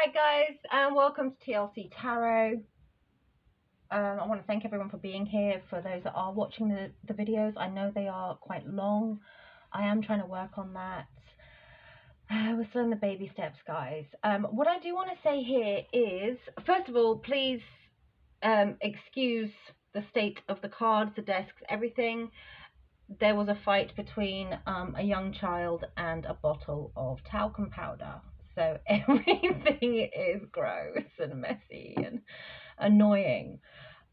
Alright guys, and welcome to TLC Tarot. I want to thank everyone for being here. For those that are watching the videos, I know they are quite long. I am trying to work on that. We're still in the baby steps, guys. What I do want to say here is, first of all, please excuse the state of the cards, the desks, everything. There was a fight between a young child and a bottle of talcum powder. So everything is gross and messy and annoying.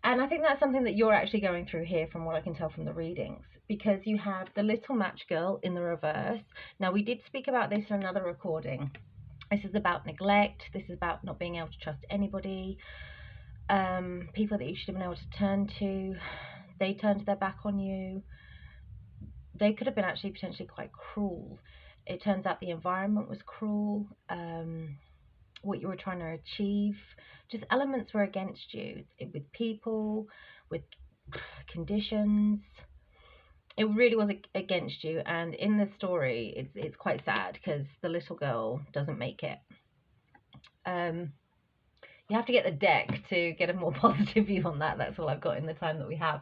And I think that's something that you're actually going through here from what I can tell from the readings, because you have the little match girl in the reverse. Now, we did speak about this in another recording. This is about neglect. This is about not being able to trust anybody. People that you should have been able to turn to, they turned their back on you. They could have been actually potentially quite cruel. It turns out the environment was cruel. What you were trying to achieve, just elements were against you, with people, with conditions. It really was against you. And in the story, it's quite sad because the little girl doesn't make it. You have to get the deck to get a more positive view on that. That's all I've got in the time that we have.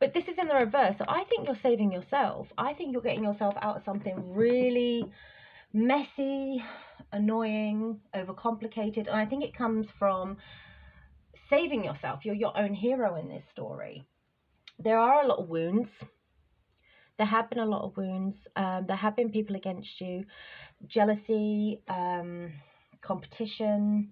But this is in the reverse, so I think you're saving yourself. I think you're getting yourself out of something really messy, annoying, overcomplicated, and I think it comes from saving yourself. You're your own hero in this story. There are a lot of wounds. There have been a lot of wounds. There have been people against you, jealousy, competition,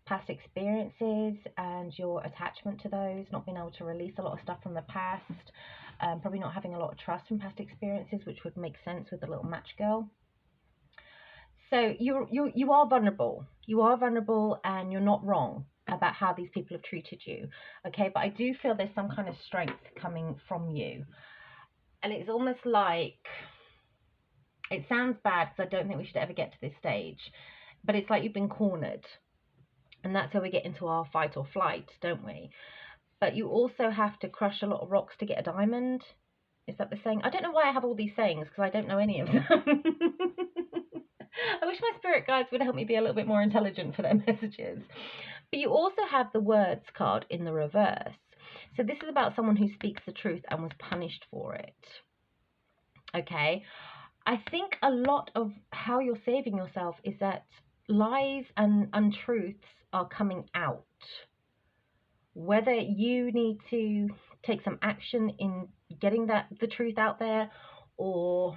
past experiences and your attachment to those, not being able to release a lot of stuff from the past, probably not having a lot of trust from past experiences, which would make sense with the little match girl. So you are vulnerable. You are vulnerable, and you're not wrong about how these people have treated you. Okay, but I do feel there's some kind of strength coming from you, and it's almost like, it sounds bad because I don't think we should ever get to this stage, but it's like you've been cornered. And that's how we get into our fight or flight, don't we? But you also have to crush a lot of rocks to get a diamond. Is that the saying? I don't know why I have all these sayings, because I don't know any of them. I wish my spirit guides would help me be a little bit more intelligent for their messages. But you also have the words card in the reverse. So this is about someone who speaks the truth and was punished for it. Okay? I think a lot of how you're saving yourself is that lies and untruths are coming out. Whether you need to take some action in getting the truth out there, or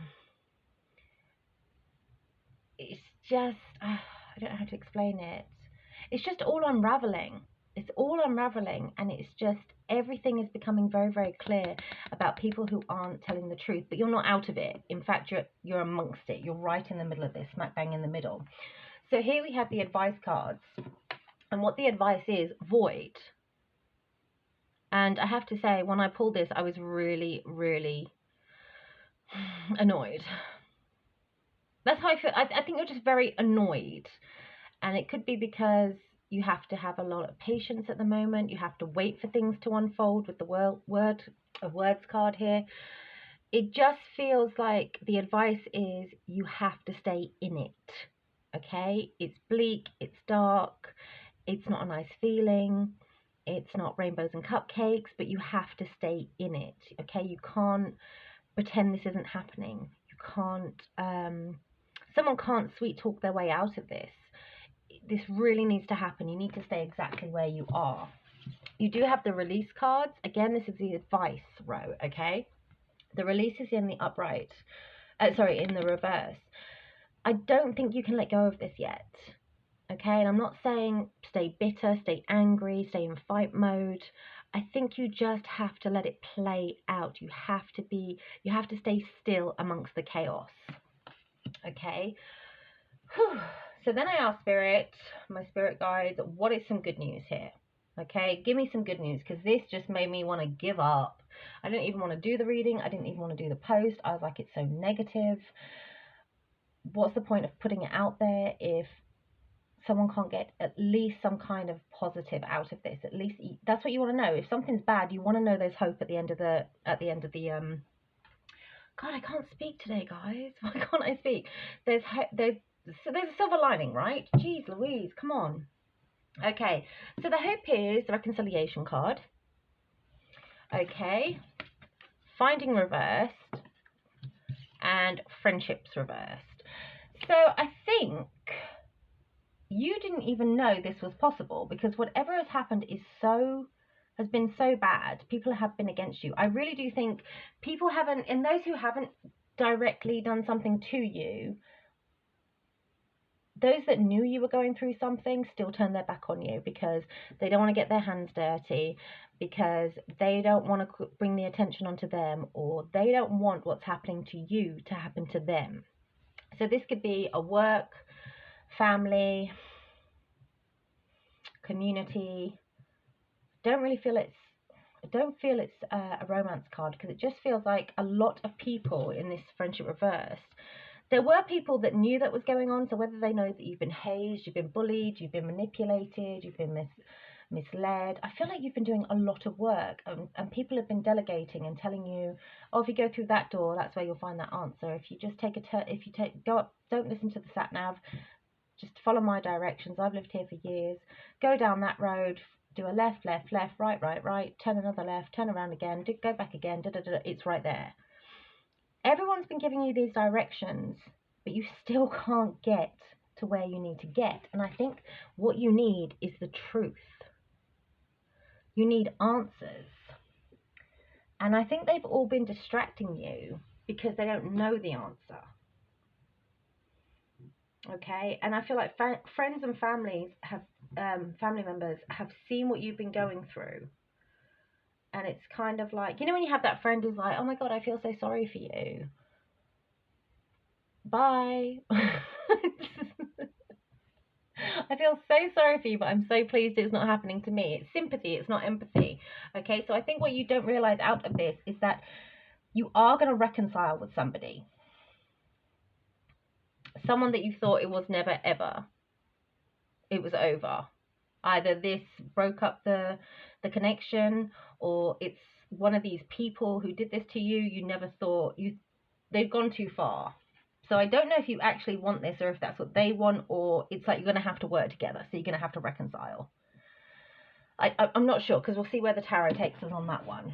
it's just, I don't know how to explain it. It's just all unraveling. It's all unraveling, and it's just, everything is becoming very, very clear about people who aren't telling the truth. But you're not out of it. In fact, you're amongst it. You're right in the middle of this, smack bang in the middle. So here we have the advice cards. And what the advice is, void. And I have to say, when I pulled this, I was really, really annoyed. That's how I feel. I think you're just very annoyed. And it could be because you have to have a lot of patience at the moment. You have to wait for things to unfold with the words card here. It just feels like the advice is you have to stay in it. Okay? It's bleak. It's dark. It's not a nice feeling. It's not rainbows and cupcakes, but you have to stay in it. Okay? You can't pretend this isn't happening. You can't, someone can't sweet talk their way out of this. This really needs to happen. You need to stay exactly where you are. You do have the release cards. Again, this is the advice row, okay? The release is in the upright. In the reverse. I don't think you can let go of this yet. Okay, and I'm not saying stay bitter, stay angry, stay in fight mode. I think you just have to let it play out. You have to stay still amongst the chaos. Okay. Whew. So then I asked Spirit, my spirit guides, what is some good news here? Okay, give me some good news, because this just made me want to give up. I didn't even want to do the reading. I didn't even want to do the post. I was like, it's so negative. What's the point of putting it out there if someone can't get at least some kind of positive out of this? At least that's what you want to know. If something's bad, you want to know there's hope at the end of the God, I can't speak today, guys. Why can't I speak? There's So there's a silver lining, right? Jeez Louise, come on. Okay, so the hope is the reconciliation card. Okay, finding reversed, and friendships reversed. So I think you didn't even know this was possible, because whatever has happened has been so bad. People have been against you. I really do think people haven't, and those who haven't directly done something to you, those that knew you were going through something still turn their back on you, because they don't want to get their hands dirty, because they don't want to bring the attention onto them, or they don't want what's happening to you to happen to them. So this could be a work, family, community. Don't feel it's a romance card, because it just feels like a lot of people in this friendship reverse. There were people that knew that was going on, so whether they know that you've been hazed, you've been bullied, you've been manipulated, you've been misled, I feel like you've been doing a lot of work, and people have been delegating and telling you, oh, if you go through that door, that's where you'll find that answer. If you just go up, don't listen to the sat nav, just follow my directions. I've lived here for years. Go down that road, do a left, left, left, right, right, right, turn another left, turn around again, go back again, it's right there. Everyone's been giving you these directions, but you still can't get to where you need to get. And I think what you need is the truth. You need answers. And I think they've all been distracting you because they don't know the answer. Okay, and I feel like friends and families have family members have seen what you've been going through, and it's kind of like, you know, when you have that friend who's like, oh my god, I feel so sorry for you, bye. I feel so sorry for you, but I'm so pleased it's not happening to me. It's sympathy, it's not empathy. Okay, so I think what you don't realize out of this is that you are going to reconcile with somebody, someone that you thought it was never ever, it was over. Either this broke up the connection, or it's one of these people who did this to you. You never thought they've gone too far. So I don't know if you actually want this, or if that's what they want, or it's like you're going to have to work together, so you're going to have to reconcile. I'm not sure, because we'll see where the tarot takes us on that one.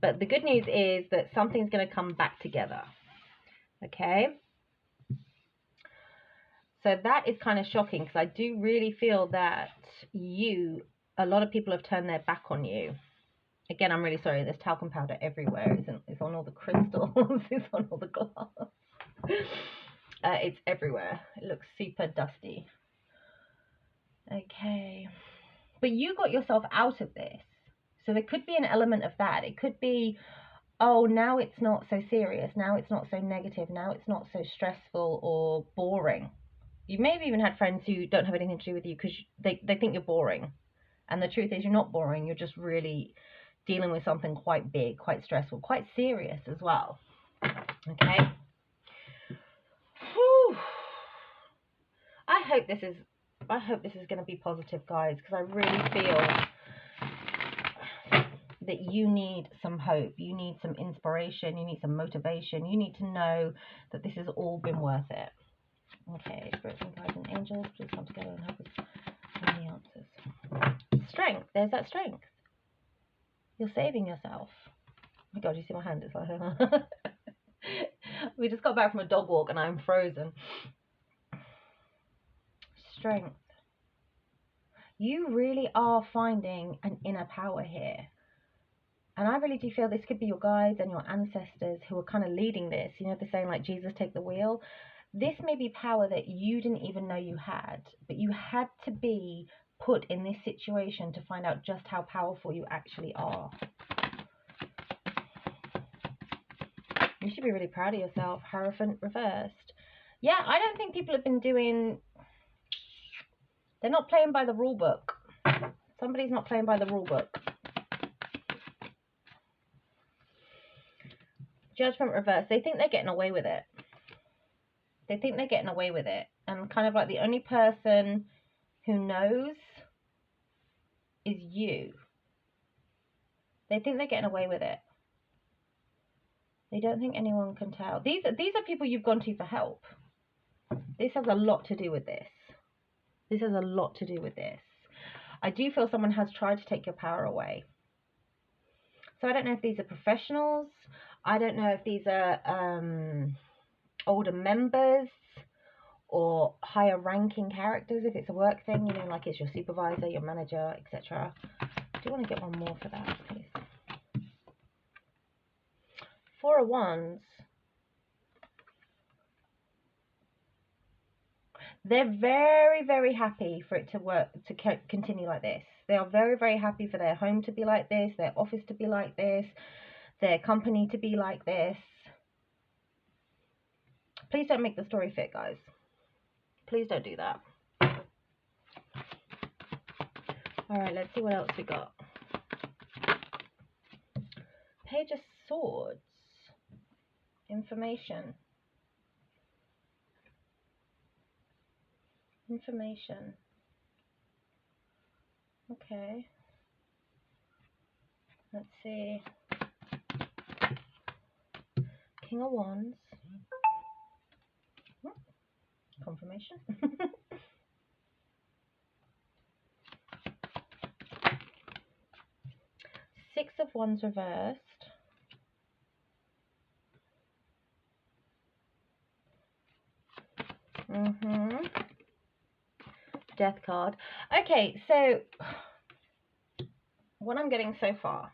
But the good news is that something's going to come back together. Okay? So that is kind of shocking, because I do really feel that a lot of people have turned their back on you. Again, I'm really sorry, there's talcum powder everywhere. It's on all the crystals, it's on all the glass. It's everywhere. It looks super dusty. Okay. But you got yourself out of this. So there could be an element of that. It could be, oh, now it's not so serious. Now it's not so negative. Now it's not so stressful or boring. You may have even had friends who don't have anything to do with you because they think you're boring. And the truth is, you're not boring. You're just really dealing with something quite big, quite stressful, quite serious as well. Okay? Whew. I hope this is going to be positive, guys, because I really feel that you need some hope, you need some inspiration, you need some motivation, you need to know that this has all been worth it. Okay, spirits and guides and angels, please come together and help us find the answers. Strength, there's that strength. You're saving yourself. Oh my god, you see my hand? It's like we just got back from a dog walk and I'm frozen. Strength. You really are finding an inner power here. And I really do feel this could be your guides and your ancestors who are kind of leading this. You know, they're saying like, Jesus, take the wheel. This may be power that you didn't even know you had, but you had to be put in this situation to find out just how powerful you actually are. You should be really proud of yourself. Hierophant reversed. Yeah, I don't think people have been they're not playing by the rule book. Somebody's not playing by the rule book. Judgment reversed. They think they're getting away with it. They think they're getting away with it. And kind of like the only person who knows is you. They think they're getting away with it. They don't think anyone can tell. These are people you've gone to for help. This has a lot to do with this. This has a lot to do with this. I do feel someone has tried to take your power away. So I don't know if these are professionals. I don't know if these are older members or higher ranking characters, if it's a work thing, you know, like it's your supervisor, your manager, etc. I do want to get one more for that, please. Four of Wands. They're very, very happy for it to work, to continue like this. They are very, very happy for their home to be like this, their office to be like this, their company to be like this. Please don't make the story fit, guys. Please don't do that. Alright, let's see what else we got. Page of Swords. Information. Information. Okay. Let's see. King of Wands. Confirmation. Six of Wands reversed. Death card. Okay, so what I'm getting so far.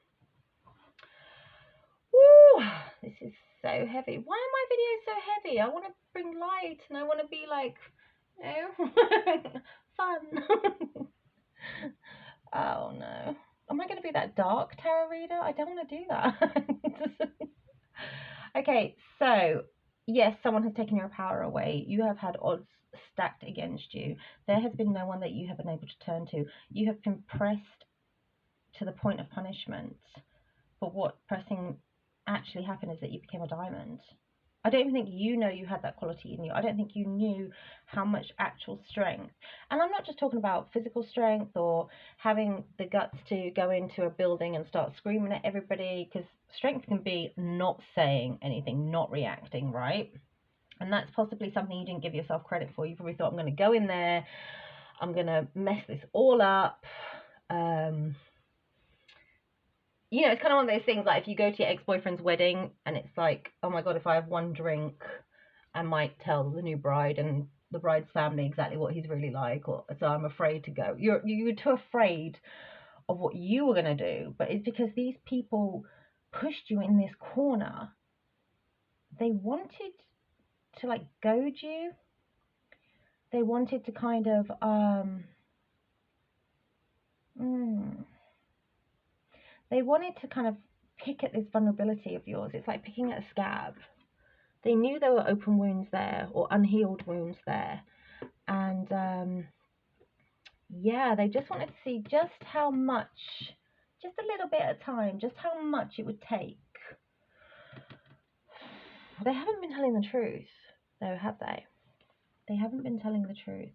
Woo, this is so heavy. Why are my videos so heavy? I want to bring light and I want to be like, you know, fun. Oh no. Am I going to be that dark tarot reader? I don't want to do that. Okay, so yes, someone has taken your power away. You have had odds stacked against you. There has been no one that you have been able to turn to. You have been pressed to the point of punishment. But what pressing actually happened is that you became a diamond. I don't even think you know you had that quality in you. I don't think you knew how much actual strength. And I'm not just talking about physical strength or having the guts to go into a building and start screaming at everybody, because strength can be not saying anything, not reacting, right? And that's possibly something you didn't give yourself credit for. You probably thought, I'm going to go in there, I'm going to mess this all up. You know, it's kind of one of those things, like if you go to your ex-boyfriend's wedding and it's like, oh my God, if I have one drink, I might tell the new bride and the bride's family exactly what he's really like, or so I'm afraid to go. You're too afraid of what you were going to do, but it's because these people pushed you in this corner. They wanted to like goad you. They wanted to kind of they wanted to kind of pick at this vulnerability of yours. It's like picking at a scab. They knew there were open wounds there or unhealed wounds there. And yeah, they just wanted to see just how much, just a little bit at a time, just how much it would take. They haven't been telling the truth, though, have they? They haven't been telling the truth.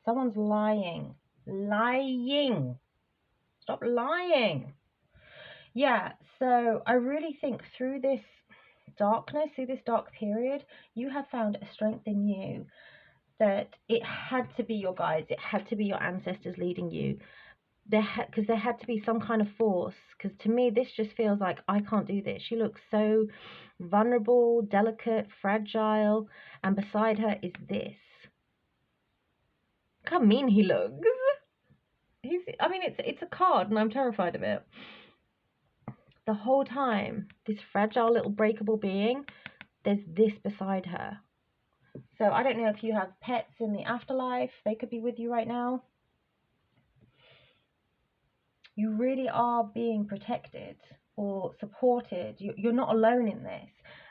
Someone's lying. Lying. Stop lying. Yeah, so I really think through this darkness, through this dark period, you have found a strength in you that it had to be your guides, it had to be your ancestors leading you. Because there had to be some kind of force. Because to me, this just feels like I can't do this. She looks so vulnerable, delicate, fragile, and beside her is this. Look how mean he looks. I mean, it's a card, and I'm terrified of it. The whole time, this fragile little breakable being, there's this beside her. So I don't know if you have pets in the afterlife. They could be with you right now. You really are being protected or supported. You're not alone in this.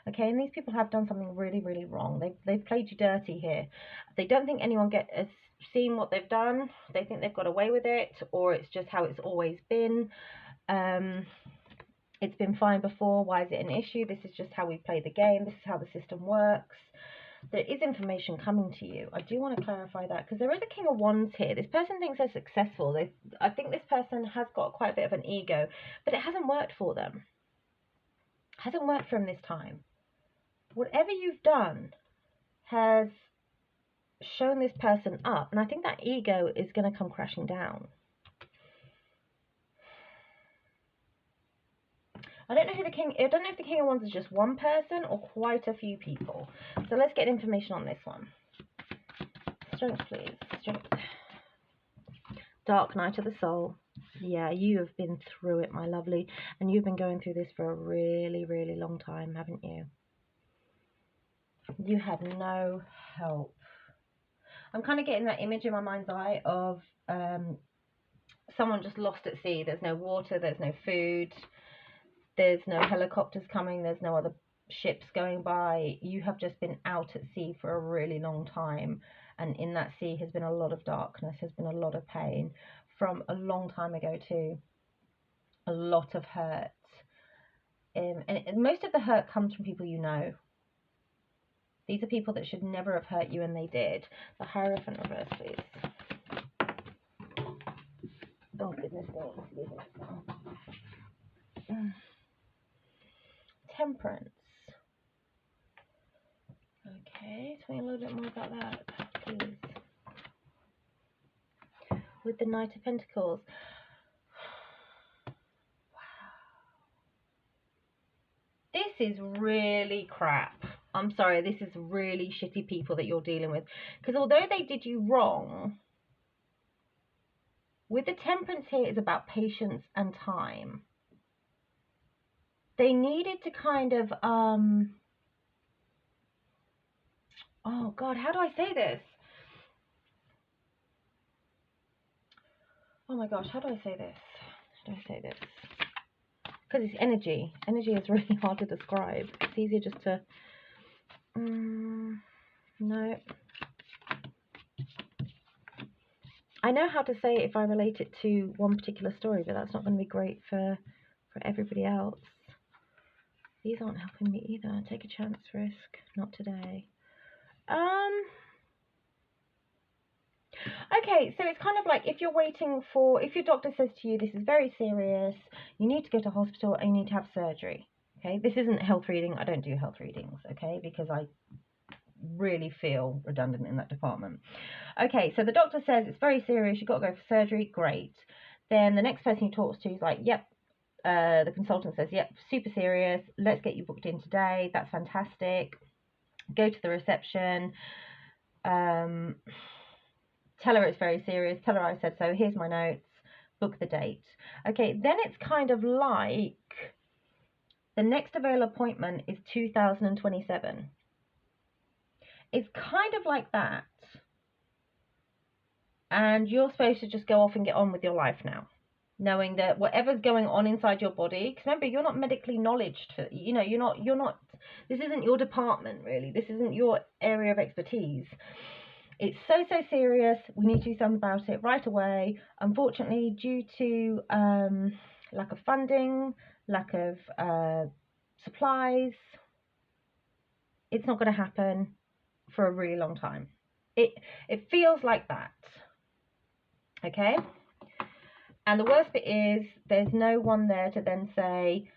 Okay, and these people have done something really, really wrong. They've played you dirty here. They don't think anyone has seen what they've done. They think they've got away with it, or it's just how it's always been. It's been fine before. Why is it an issue? This is just how we play the game. This is how the system works. There is information coming to you. I do want to clarify that, because there is a King of Wands here. This person thinks they're successful. I think this person has got quite a bit of an ego, but it hasn't worked for them. It hasn't worked for them this time. Whatever you've done has shown this person up, and I think that ego is going to come crashing down. I don't know if the King of Wands is just one person or quite a few people. So let's get information on this one. Strength, please. Strength. Dark Night of the Soul. Yeah, you have been through it, my lovely. And you've been going through this for a really, really long time, haven't you? You had no help. I'm kind of getting that image in my mind's eye of someone just lost at sea. There's no water, there's no food, there's no helicopters coming, there's no other ships going by. You have just been out at sea for a really long time, and in that sea has been a lot of darkness, has been a lot of pain from a long time ago too, a lot of hurt, and most of the hurt comes from people you know. These are people that should never have hurt you, and they did. The Hierophant reverse, please. Oh goodness me. Temperance. Okay, tell me a little bit more about that, please. With the Knight of Pentacles. Wow. This is really crap. I'm sorry, this is really shitty people that you're dealing with. Because although they did you wrong, with the Temperance here is about patience and time. They needed to kind of, oh God, how do I say this? Oh my gosh, how do I say this? How do I say this? Because it's energy. Energy is really hard to describe. It's easier just to... no. I know how to say it if I relate it to one particular story, but that's not going to be great for everybody else. These aren't helping me either. Take a chance, risk. Not today. Okay, so it's kind of like if you're waiting for, if your doctor says to you, this is very serious, you need to go to hospital and you need to have surgery. Okay, this isn't health reading. I don't do health readings, okay, because I really feel redundant in that department. Okay, so the doctor says it's very serious, you've got to go for surgery, great. Then the next person he talks to is like, yep, the consultant says, yep, super serious, let's get you booked in today, that's fantastic. Go to the reception, tell her it's very serious, tell her I said so, here's my notes, book the date. Okay, then it's kind of like the next available appointment is 2027. It's kind of like that. And you're supposed to just go off and get on with your life now, knowing that whatever's going on inside your body, because remember, you're not medically knowledged, you know, you're not, this isn't your department really, this isn't your area of expertise. It's so serious, we need to do something about it right away. Unfortunately, due to lack of funding, lack of supplies, it's not going to happen for a really long time. It feels like that. Okay? And the worst bit is there's no one there to then say,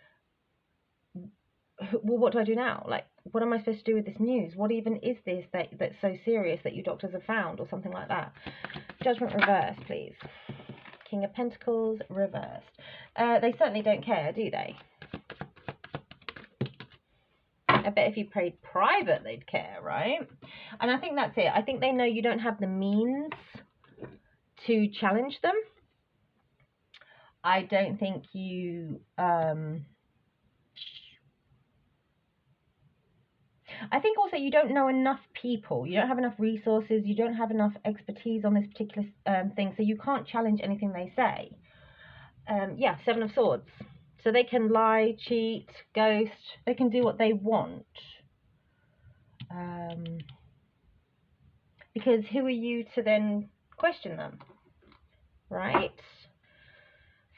well, what do I do now? Like, what am I supposed to do with this news? What even is this that's so serious that you doctors have found, or something like that? Judgment reversed, please. King of Pentacles reversed. They certainly don't care, do they? I bet if you prayed private, they'd care, right? And I think that's it. I think they know you don't have the means to challenge them. I don't think you... I think also you don't know enough people. You don't have enough resources. You don't have enough expertise on this particular thing. So you can't challenge anything they say. Yeah, Seven of Swords. So they can lie, cheat, ghost. They can do what they want. Because who are you to then question them? Right?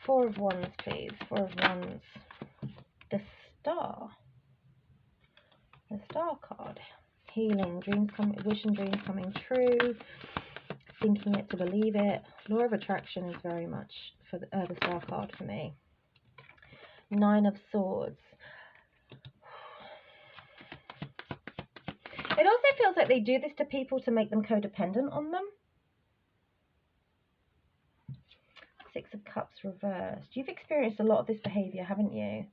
Four of Wands, please. Four of Wands. The Star. The Star card. Healing, dreams coming, wish and dreams coming true. Thinking it to believe it. Law of Attraction is very much for the Star card for me. Nine of Swords. It also feels like they do this to people to make them codependent on them. Six of Cups reversed. You've experienced a lot of this behavior, haven't you?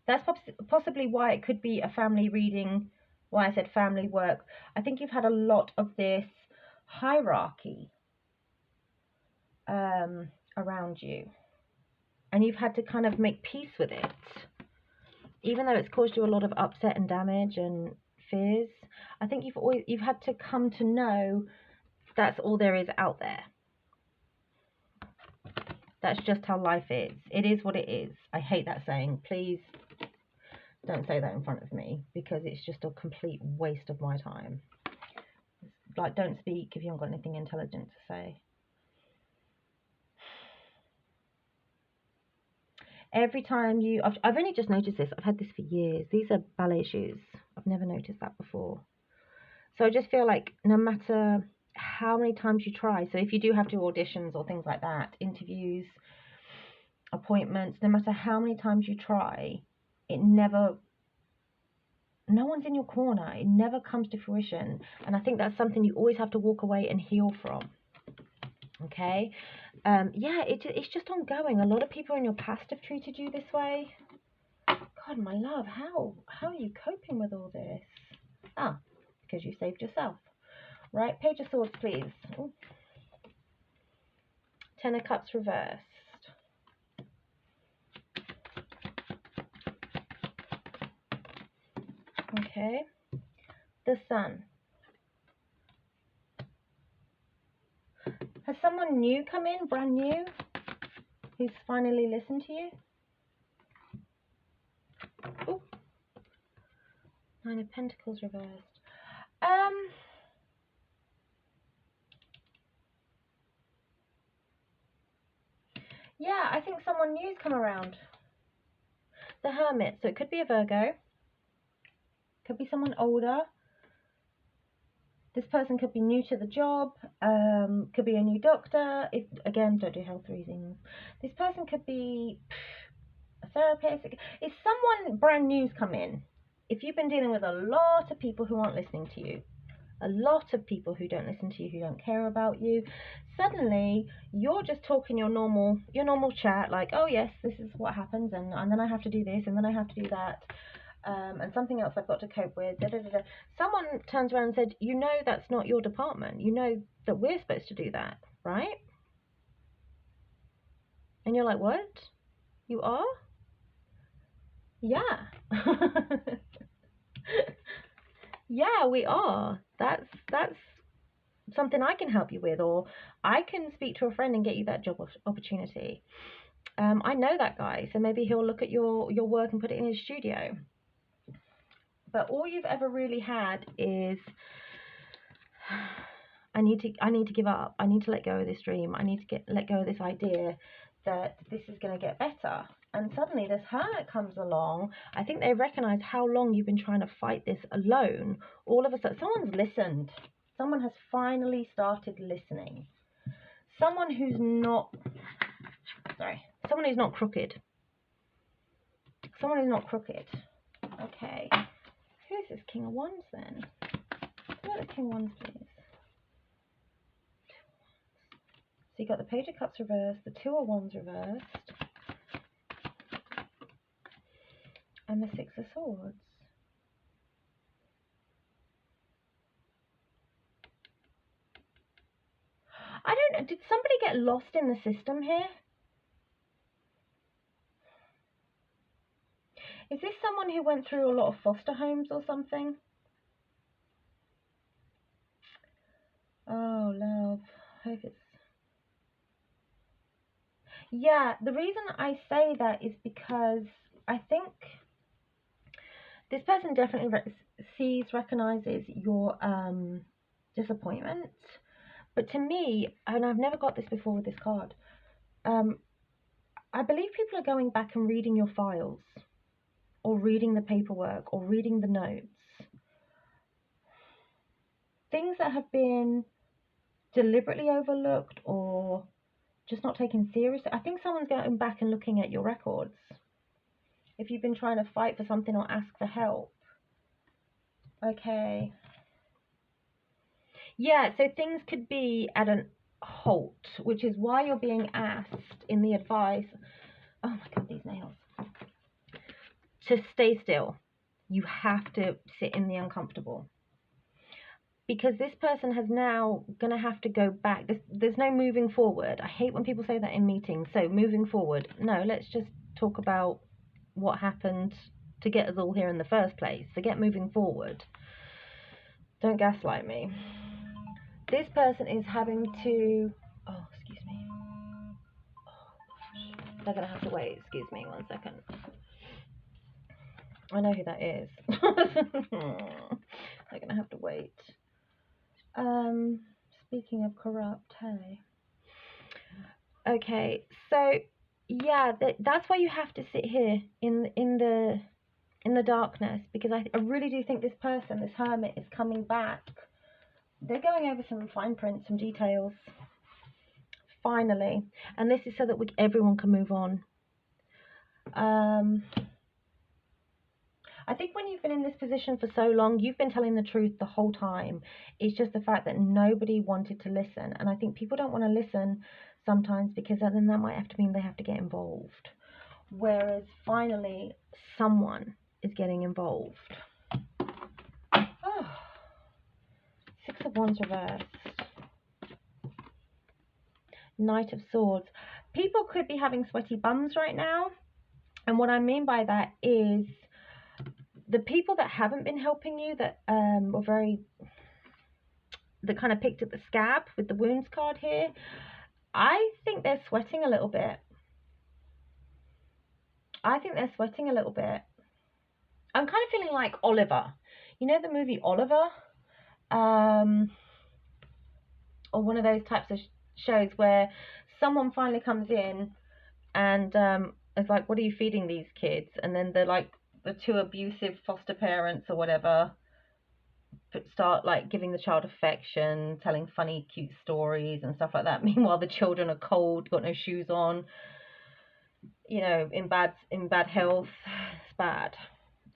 That's possibly why it could be a family reading, why I said family work. I think you've had a lot of this hierarchy around you. And you've had to kind of make peace with it. Even though it's caused you a lot of upset and damage and fears, I think you've had to come to know that's all there is out there. That's just how life is. It is what it is. I hate that saying. Please don't say that in front of me, because it's just a complete waste of my time. Like, don't speak if you haven't got anything intelligent to say. Every time I've only just noticed this. I've had this for years. These are ballet shoes. I've never noticed that before. So I just feel like no matter how many times you try, so if you do have to auditions or things like that, interviews, appointments, no matter how many times you try, no one's in your corner. It never comes to fruition. And I think that's something you always have to walk away and heal from. Okay? Yeah, it's just ongoing. A lot of people in your past have treated you this way. God, my love, how are you coping with all this? Ah, because you saved yourself. Right, Page of Swords, please. Ooh. Ten of Cups reversed. Okay. The Sun. Has someone new come in, brand new, who's finally listened to you? Ooh. Nine of Pentacles reversed. Yeah, I think someone new's come around. The Hermit. So it could be a Virgo. Could be someone older. This person could be new to the job. Could be a new doctor. Again, don't do health readings. This person could be a therapist. If someone brand new's come in, if you've been dealing with a lot of people who aren't listening to you, a lot of people who don't listen to you, who don't care about you, suddenly you're just talking your normal chat, like, oh yes, this is what happens, and then I have to do this, and then I have to do that, and something else I've got to cope with. Someone turns around and said, you know, that's not your department. You know that we're supposed to do that, right? And you're like, what? You are? Yeah. Yeah, we are. That's something I can help you with, or I can speak to a friend and get you that job opportunity. I know that guy, so maybe he'll look at your work and put it in his studio. But all you've ever really had is, I need to give up. I need to let go of this dream. I need to let go of this idea that this is going to get better. And suddenly this Hermit comes along. I think they recognize how long you've been trying to fight this alone. All of a sudden, someone's listened. Someone has finally started listening. Someone who's not crooked. Someone who's not crooked. Okay. Who's this King of Wands then? Who are the King of Wands, please? So you got the Page of Cups reversed, the Two of Wands reversed, and the Six of Swords. I don't know, did somebody get lost in the system here? Is this someone who went through a lot of foster homes or something? Oh, love. I hope it's... Yeah, the reason I say that is because I think this person definitely recognizes your disappointment. But to me, and I've never got this before with this card, I believe people are going back and reading your files, or reading the paperwork, or reading the notes. Things that have been deliberately overlooked or just not taken seriously. I think someone's going back and looking at your records. If you've been trying to fight for something or ask for help. Okay. Yeah, so things could be at an halt, which is why you're being asked in the advice, oh my god, these nails, to stay still. You have to sit in the uncomfortable. Because this person has now going to have to go back. There's no moving forward. I hate when people say that in meetings. So moving forward. No, let's just talk about what happened to get us all here in the first place. Forget moving forward. Don't gaslight me. This person is having to... Oh, excuse me. They're going to have to wait. Excuse me 1 second. I know who that is. They're going to have to wait. Speaking of corrupt, hey. Okay, so yeah, that's why you have to sit here in the darkness, because I really do think this person, this hermit, is coming back. They're going over some fine print, some details, finally, and this is so that everyone can move on. I think when you've been in this position for so long, you've been telling the truth the whole time. It's just the fact that nobody wanted to listen. And I think people don't want to listen sometimes, because then that might have to mean they have to get involved. Whereas finally, someone is getting involved. Oh. 6 of Wands reversed. Knight of Swords. People could be having sweaty bums right now. And what I mean by that is the people that haven't been helping you, that that kind of picked at the scab with the wounds card here, I think they're sweating a little bit. I think they're sweating a little bit. I'm kind of feeling like Oliver. You know the movie Oliver? Or one of those types of shows where someone finally comes in and is like, what are you feeding these kids? And then they're like, the 2 abusive foster parents or whatever start like giving the child affection, telling funny cute stories and stuff like that. Meanwhile the children are cold, got no shoes on, you know, in bad health. It's bad.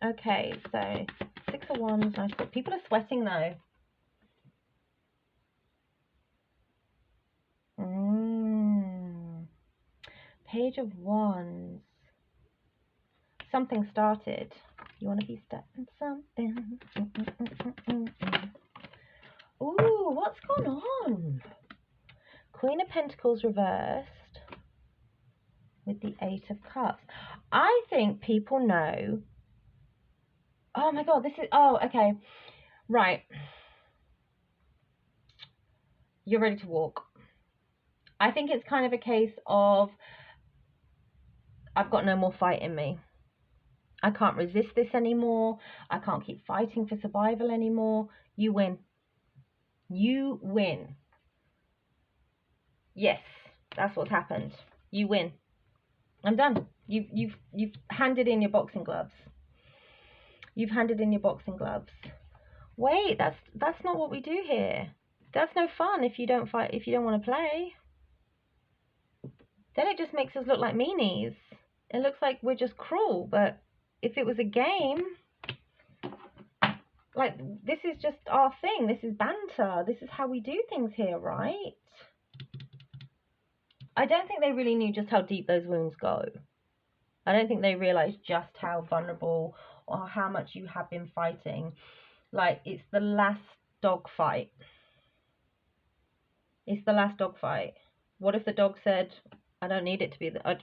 Okay, so 6 of Wands. Nice. People are sweating though. Page of Wands. Something started. You want to be starting something. Ooh, what's going on? Queen of Pentacles reversed with the 8 of Cups. I think people know. Oh my god, this is... Oh, okay. Right. You're ready to walk. I think it's kind of a case of, I've got no more fight in me. I can't resist this anymore. I can't keep fighting for survival anymore. You win. You win. Yes, that's what's happened. You win. I'm done. You've handed in your boxing gloves. You've handed in your boxing gloves. Wait, that's not what we do here. That's no fun if you don't fight, if you don't want to play. Then it just makes us look like meanies. It looks like we're just cruel, but if it was a game, like, this is just our thing. This is banter. This is how we do things here, right? I don't think they really knew just how deep those wounds go. I don't think they realized just how vulnerable or how much you have been fighting. Like, it's the last dog fight. It's the last dog fight. What if the dog said, I don't need it to be, I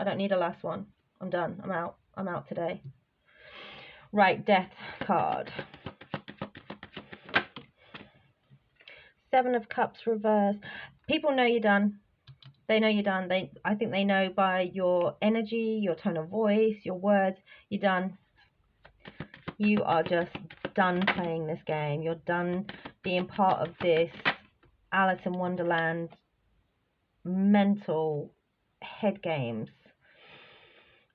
don't need a last one. I'm done. I'm out. I'm out today. Right, Death card. 7 of Cups reverse. People know you're done. They know you're done. I think they know by your energy, your tone of voice, your words, you're done. You are just done playing this game. You're done being part of this Alice in Wonderland mental head games.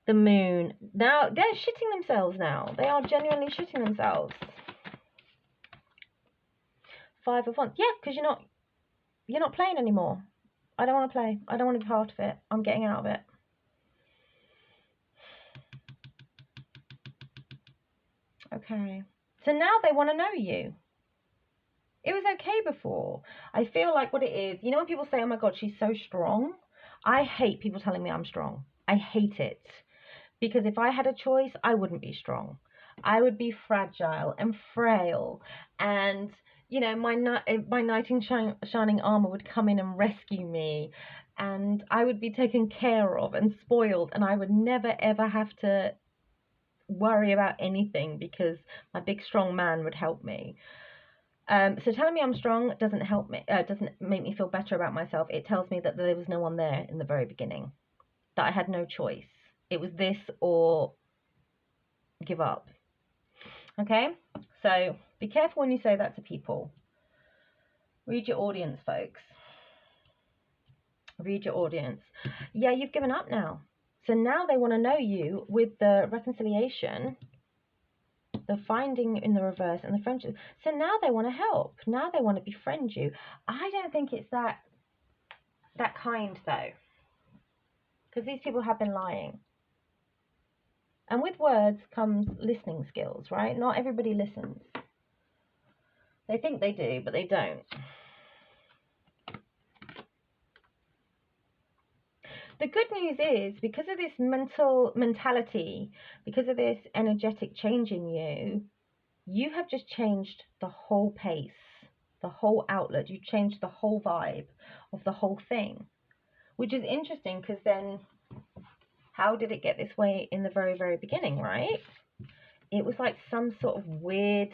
The Moon. Now, they're shitting themselves now. They are genuinely shitting themselves. 5 of Wands. Yeah, because you're not playing anymore. I don't want to play. I don't want to be part of it. I'm getting out of it. Okay. So now they want to know you. It was okay before. I feel like what it is, you know, when people say, oh my God, she's so strong. I hate people telling me I'm strong. I hate it. Because if I had a choice, I wouldn't be strong. I would be fragile and frail. And, you know, my knight in shining armor would come in and rescue me. And I would be taken care of and spoiled. And I would never, ever have to worry about anything because my big, strong man would help me. So telling me I'm strong doesn't help me, doesn't make me feel better about myself. It tells me that there was no one there in the very beginning, that I had no choice. It was this or give up. Okay? So be careful when you say that to people. Read your audience, folks. Read your audience. Yeah, you've given up now. So now they want to know you with the reconciliation, the finding in the reverse, and the friendship. So now they want to help. Now they want to befriend you. I don't think it's that kind, though. Because these people have been lying. And with words comes listening skills, right? Not everybody listens. They think they do, but they don't. The good news is, because of this mentality, because of this energetic change in you, you have just changed the whole pace, the whole outlet. You changed the whole vibe of the whole thing, which is interesting because then how did it get this way in the very, very beginning, right? It was like some sort of weird,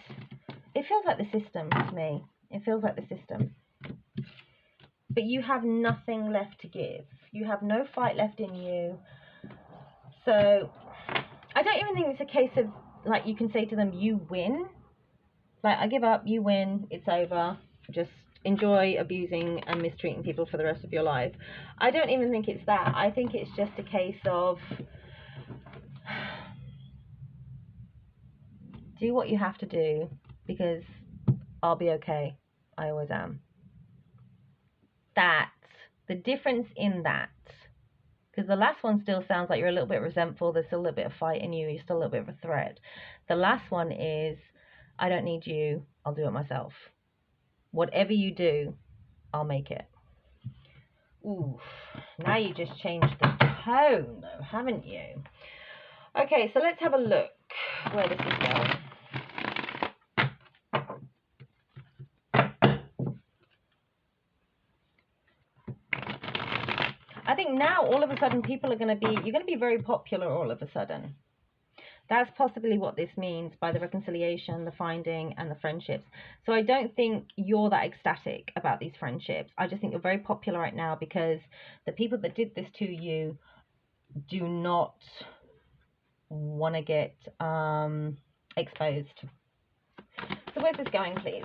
it feels like the system to me. It feels like the system. But you have nothing left to give. You have no fight left in you. So I don't even think it's a case of, like, you can say to them, you win. Like, I give up, you win, it's over. Just enjoy abusing and mistreating people for the rest of your life. I don't even think it's that. I think it's just a case of do what you have to do because I'll be okay. I always am. That's the difference in that. Because the last one still sounds like you're a little bit resentful. There's still a little bit of fight in you. You're still a little bit of a threat. The last one is, I don't need you. I'll do it myself. Whatever you do, I'll make it. Ooh, now you just changed the tone, though, haven't you? Okay, so let's have a look where this is going. I think now all of a sudden people are going to be, you're going to be very popular all of a sudden. That's possibly what this means by the reconciliation, the finding, and the friendships. So I don't think you're that ecstatic about these friendships. I just think you're very popular right now because the people that did this to you do not want to get exposed. So where's this going, please?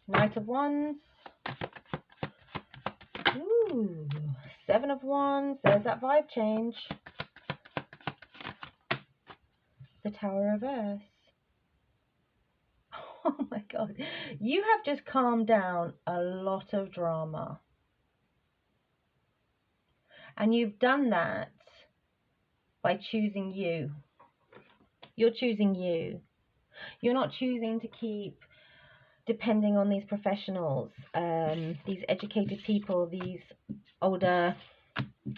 Knight of Wands. Ooh, Seven of Wands. There's that vibe change. The Tower of Earth. Oh my God. You have just calmed down a lot of drama. And you've done that by choosing you. You're choosing you. You're not choosing to keep depending on these professionals, these educated people, these older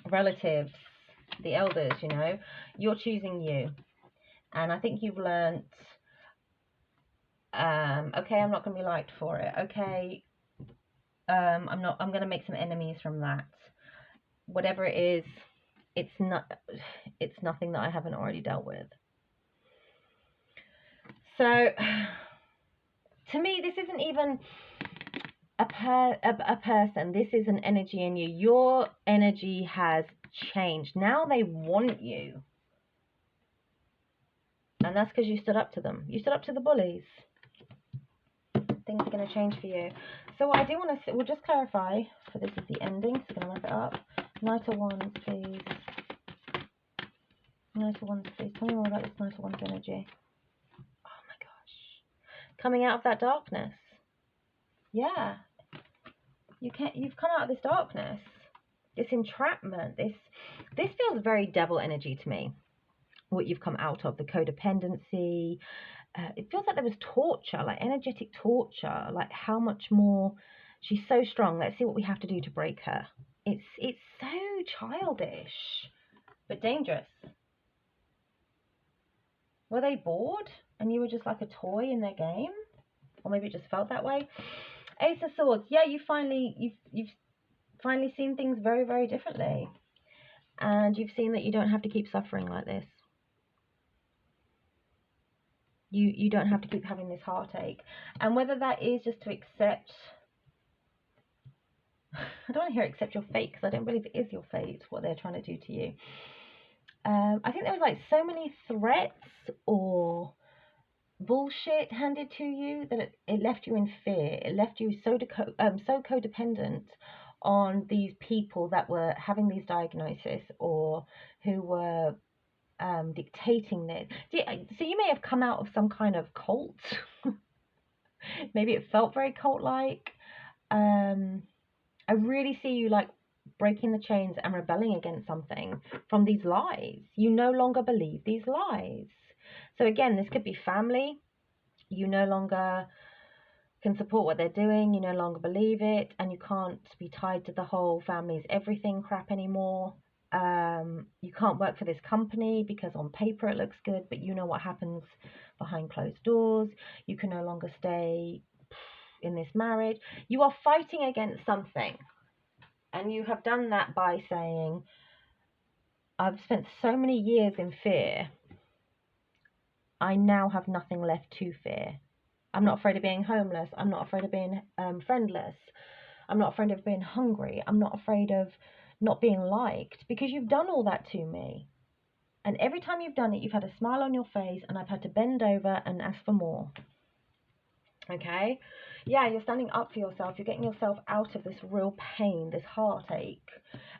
relatives, the elders, you know. You're choosing you. And I think you've learnt, okay, I'm not going to be liked for it. Okay, I'm going to make some enemies from that. Whatever it is, it's nothing that I haven't already dealt with. So, to me, this isn't even a person. This is an energy in you. Your energy has changed. Now they want you. And that's because you stood up to them. You stood up to the bullies. Things are going to change for you. So what I do want to, we'll just clarify, so this is the ending, so I'm going to wrap it up. Knight of Wands, please. Knight of Wands, please. Tell me more about this Knight of Wands energy. Oh my gosh. Coming out of that darkness. Yeah. You've come out of this darkness. This entrapment. This feels very devil energy to me. what you've come out of, the codependency. It feels like there was torture, like energetic torture, like how much more. She's so strong. Let's see what we have to do to break her. It's so childish, but dangerous. Were they bored and you were just like a toy in their game? Or maybe it just felt that way. Ace of Swords. Yeah, you've finally seen things very, very differently. And you've seen that you don't have to keep suffering like this. You don't have to keep having this heartache. And whether that is just to accept, I don't want to hear accept your fate, because I don't believe it is your fate, what they're trying to do to you. I think there was like so many threats or bullshit handed to you that it left you in fear. It left you so codependent on these people that were having these diagnoses or who were dictating this. So you may have come out of some kind of cult. Maybe it felt very cult-like. I really see you like breaking the chains and rebelling against something from these lies. You no longer believe these lies. So again, this could be family. You no longer can support what they're doing. You no longer believe it, and you can't be tied to the whole family's everything crap anymore. You can't work for this company because on paper it looks good, but you know what happens behind closed doors. You can no longer stay in this marriage. You are fighting against something, and you have done that by saying, I've spent so many years in fear, I now have nothing left to fear. I'm not afraid of being homeless. I'm not afraid of being friendless. I'm not afraid of being hungry. I'm not afraid of not being liked, because you've done all that to me. And every time you've done it, you've had a smile on your face, and I've had to bend over and ask for more. Okay? Yeah, you're standing up for yourself. You're getting yourself out of this real pain, this heartache.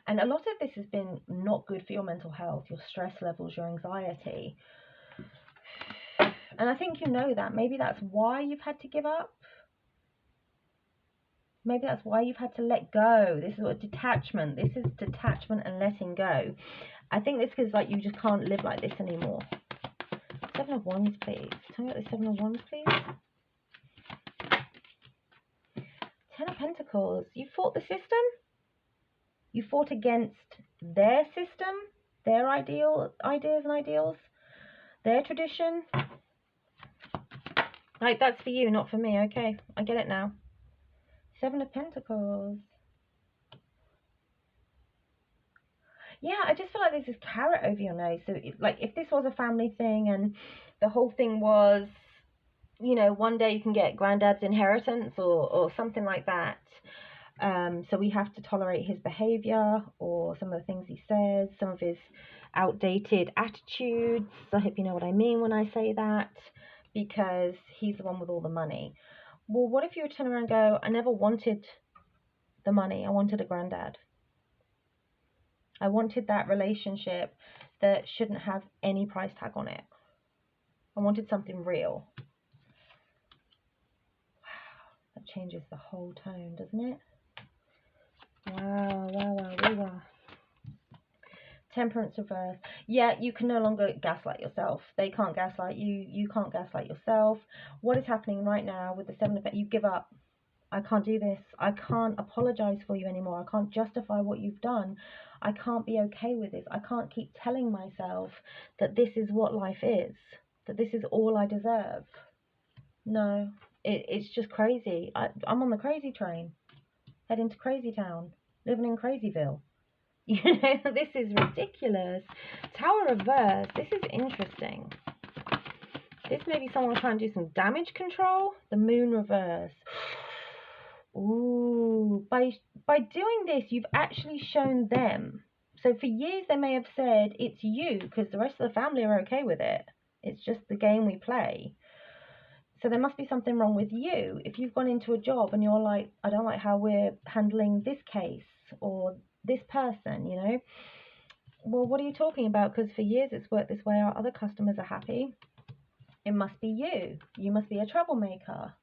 And a lot of this has been not good for your mental health, your stress levels, your anxiety. And I think you know that. Maybe that's why you've had to give up. Maybe that's why you've had to let go. This is what detachment. This is detachment and letting go. I think this is like you just can't live like this anymore. 7 of Wands, please. Tell me about the 7 of Wands, please. 10 of Pentacles. You fought the system. You fought against their system, their ideas and ideals, their tradition. Like, that's for you, not for me. Okay, I get it now. 7 of Pentacles. Yeah, I just feel like there's this carrot over your nose. So, like, if this was a family thing and the whole thing was, you know, one day you can get granddad's inheritance or something like that. So we have to tolerate his behavior or some of the things he says, some of his outdated attitudes. I hope you know what I mean when I say that, because he's the one with all the money. Well, what if you would turn around and go, I never wanted the money. I wanted a granddad. I wanted that relationship that shouldn't have any price tag on it. I wanted something real. Wow, that changes the whole tone, doesn't it? Wow. Temperance reverse. Yeah, you can no longer gaslight yourself. They can't gaslight you. You can't gaslight yourself. What is happening right now with the 7 of Pentacles? You give up. I can't do this. I can't apologize for you anymore. I can't justify what you've done. I can't be okay with this. I can't keep telling myself that this is what life is, that this is all I deserve. No, it's just crazy. I'm on the crazy train, heading to Crazy Town, living in Crazyville. You know, this is ridiculous. Tower reverse. This is interesting. This may be someone trying to do some damage control. The Moon reverse. Ooh, by doing this, you've actually shown them. So for years they may have said it's you because the rest of the family are okay with it. It's just the game we play. So there must be something wrong with you. If you've gone into a job and you're like, I don't like how we're handling this case or this person, you know. Well, what are you talking about? Because for years it's worked this way. Our other customers are happy. It must be you. You must be a troublemaker.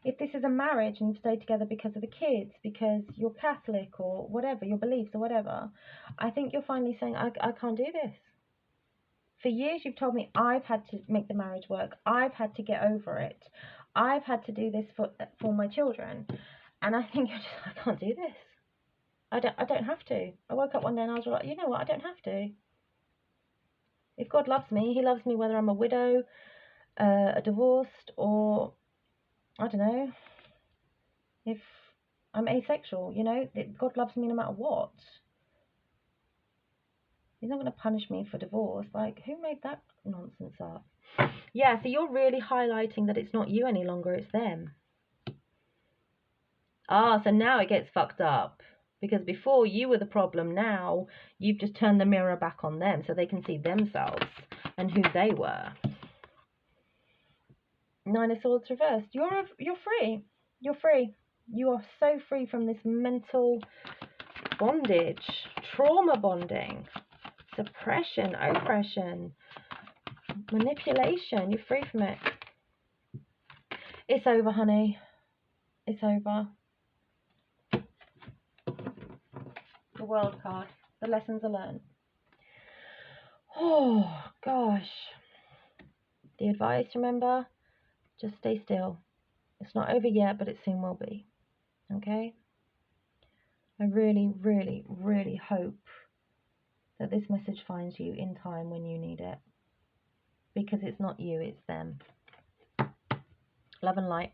If this is a marriage and you've stayed together because of the kids, because you're Catholic or whatever, your beliefs or whatever, I think you're finally saying, I can't do this. For years you've told me I've had to make the marriage work. I've had to get over it. I've had to do this for my children. And I think you're just, I can't do this. I don't have to. I woke up one day and I was like, you know what, I don't have to. If God loves me, he loves me whether I'm a widow, a divorced, or I don't know, if I'm asexual, you know, God loves me no matter what. He's not going to punish me for divorce. Like, who made that nonsense up? Yeah, so you're really highlighting that it's not you any longer, it's them. Ah, so now it gets fucked up. Because before you were the problem, now you've just turned the mirror back on them so they can see themselves and who they were. Nine of Swords reversed. You're free. You're free. You are so free from this mental bondage, trauma bonding, suppression, oppression, manipulation. You're free from it. It's over, honey. It's over. The World card. The lessons are learned. Oh, gosh. The advice, remember? Just stay still. It's not over yet, but it soon will be. Okay? I really, really, really hope that this message finds you in time when you need it. Because it's not you, it's them. Love and light.